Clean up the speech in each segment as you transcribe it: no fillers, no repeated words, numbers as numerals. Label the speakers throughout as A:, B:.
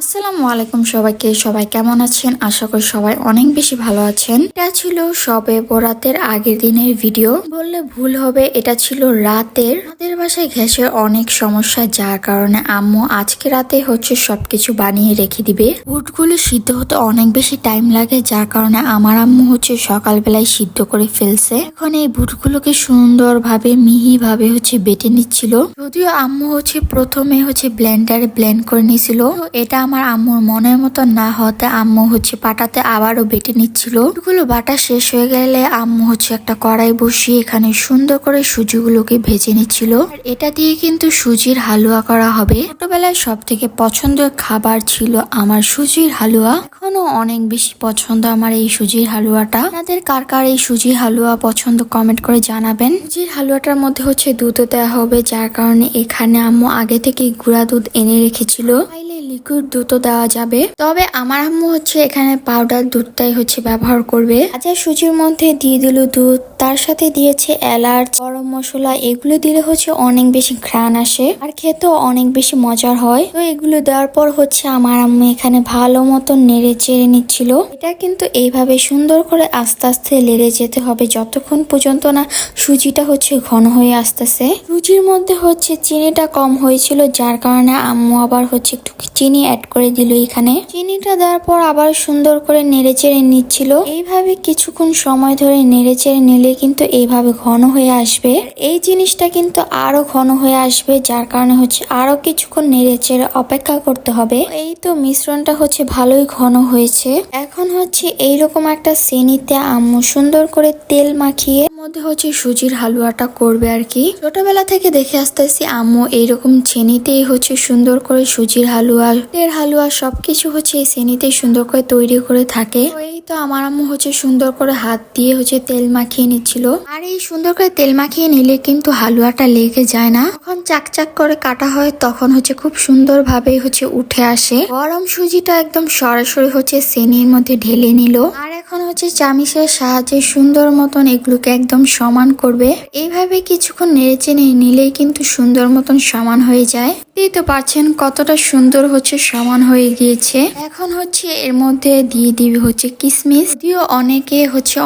A: আসসালামু আলাইকুম সবাইকে। সবাই কেমন আছেন? আশা করি সবাই অনেক বেশি ভালো আছেন। এটা ছিল শবে বরাতের আগের দিনের ভিডিও বললে ভুল হবে, এটা ছিল রাতের। আমাদের বাসায় গ্যাসের অনেক সমস্যা, যার কারণে আম্মু আজকে রাতে সবকিছু বানিয়ে রেখে দিবে। বুটগুলো সিদ্ধ হতে অনেক বেশি টাইম লাগে, যার কারণে আমার আম্মু সকালবেলায় সিদ্ধ করে ফেলছে। এখন এই বুটগুলোকে সুন্দরভাবে মিহিভাবে বেটে নিচ্ছিল। যদিও আম্মু প্রথমে ব্লেন্ডারে ব্লেন্ড করে নিয়েছিল, তো এটা আমার আম্মুর মনের মতো না হতে আম্মু পাটাতে আবারও বেটে নিচ্ছিল। এগুলো বাটা শেষ হয়ে গেলে আম্মু একটা কড়াই বসিয়ে এখানে সুন্দর করে সুজিগুলোকে ভেজে নিচ্ছিল। আর এটা দিয়ে কিন্তু সুজির হালুয়া করা হবে। ছোটবেলায় সব থেকে পছন্দের খাবার ছিল আমার সুজির হালুয়া। এখনো অনেক বেশি পছন্দ আমার এই সুজির হালুয়াটা। আপনাদের কার কার এই সুজির হালুয়া পছন্দ কমেন্ট করে জানাবেন। সুজির হালুয়াটার মধ্যে দুধও দেওয়া হবে, যার কারণে এখানে আম্মু আগে থেকে গুঁড়া দুধ এনে রেখেছিল। লিকুইড দুধও দেওয়া যাবে, তবে আমার আম্মু এখানে পাউডার দুধটাই ব্যবহার করবে। আজা সুজির মধ্যে দিয়ে দিল দুধ, তার সাথে দিয়েছে এলাচ, গরম মশলা। এগুলো দিলে অনেক বেশি ঘ্রাণ আসে আর খেতেও অনেক বেশি মজার হয়। তো এগুলো দেওয়ার পর আমার আম্মু এখানে ভালো মতো নেড়ে চেড়ে নিচ্ছিল। এটা কিন্তু এইভাবে সুন্দর করে আস্তে আস্তে লেড়ে যেতে হবে যতক্ষণ পর্যন্ত না সুজিটা ঘন হয়ে আসতেছে। সুজির মধ্যে চিনিটা কম হয়েছিল, যার কারণে আম্মু আবার একটু চিনি অ্যাড করে দিল। এখানে চিনিটা দেওয়ার পর আবার সুন্দর করে নেড়ে চেড়ে নিচ্ছিল। এইভাবে কিছুক্ষণ সময় ধরে নেড়ে চেড়ে নিলে কিন্তু এইভাবে ঘন হয়ে আসবে। এই জিনিসটা কিন্তু আরো ঘন হয়ে আসবে, যার কারণে আরো কিছুক্ষণ নেড়ে চেড়ে অপেক্ষা করতে হবে। এই তো মিশ্রণটা ভালোই ঘন হয়েছে। এখন এইরকম একটা শ্রেণীতে আম্মু সুন্দর করে তেল মাখিয়ে মধ্যে সুজির হালুয়াটা করবে আর কি। ছোটবেলা থেকে দেখে আসতেছি আম্মু এইরকম ছেনিতেই সুন্দর করে সুজির হালুয়া, তেল হালুয়া সবকিছু এই শ্রেণীতে সুন্দর করে তৈরি করে থাকে। এই তো আমার আম্মু সুন্দর করে হাত দিয়ে তেল মাখিয়ে নিচ্ছিল। আর এই সুন্দর করে তেল মাখিয়ে নিলে কিন্তু হালুয়াটা লেগে যায় না। যখন চাকচাক করে কাটা হয় তখন খুব সুন্দর ভাবে উঠে আসে। গরম সুজিটা একদম সরাসরি শ্রেণীর মধ্যে ঢেলে নিল। আর এখন চামিচের সাহায্যে সুন্দর মতন এগুলোকে একদম সমান করবে। এইভাবে কিছুক্ষণ নেড়েচে নিলেই কিন্তু সুন্দর মতন সমান হয়ে যায়। এই তো পাচ্ছেন কতটা সুন্দর সমান হয়ে গিয়েছে। এখন এর মধ্যে দিয়ে দিবি কিশমিশ। যদিও অনেকে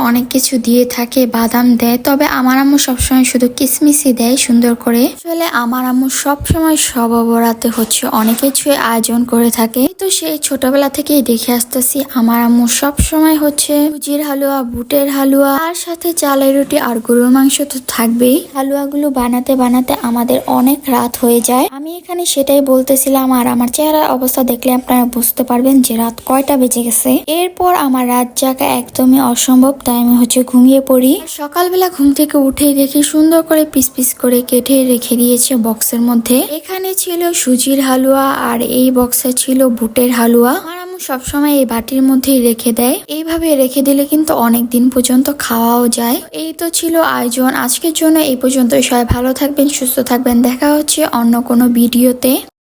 A: অনেক কিছু দিয়ে থাকে, বাদাম দেয়, তবে আমার আম্মু সবসময় শুধু কিশমিশই দেয় সুন্দর করে। আসলে আমার আম্মু সবসময় শবে বরাতে অনেক কিছু আয়োজন করে থাকে। তো সেই ছোটবেলা থেকেই দেখে আসতেছি আমার আম্মু সবসময় সুজির হালুয়া, বুটের হালুয়া, তার সাথে চালের রুটি আর গরুর মাংস তো থাকবেই। হালুয়াগুলো বানাতে বানাতে আমাদের অনেক রাত হয়ে যায়। আমি এখানে সেটাই বলতেছিলাম, আর আমার চেহারার অবস্থা দেখলে আপনারা বুঝতে পারবেন যে রাত কয়টা বেজে গেছে। এরপর আমার রাত জাগা একদমই অসম্ভব, তাই আমি ঘুমিয়ে পড়ি। সকালবেলা ঘুম থেকে উঠেই দেখি সুন্দর করে পিস পিস করে কেটে রেখে দিয়েছে বক্সের মধ্যে। এখানে ছিল সুজির হালুয়া আর এই বক্সে ছিল বুটের হালুয়া। আমার আম্মু সবসময় এই বাটির মধ্যেই রেখে দেয়। এইভাবে রেখে দিলে কিন্তু অনেক দিন পর্যন্ত খাওয়াও যায়। এই তো ছিল আয়োজন আজকের জন্য। এই পর্যন্ত সবাই ভালো থাকবেন, সুস্থ থাকবেন। দেখা হচ্ছে অন্য কোনো ভিডিওতে।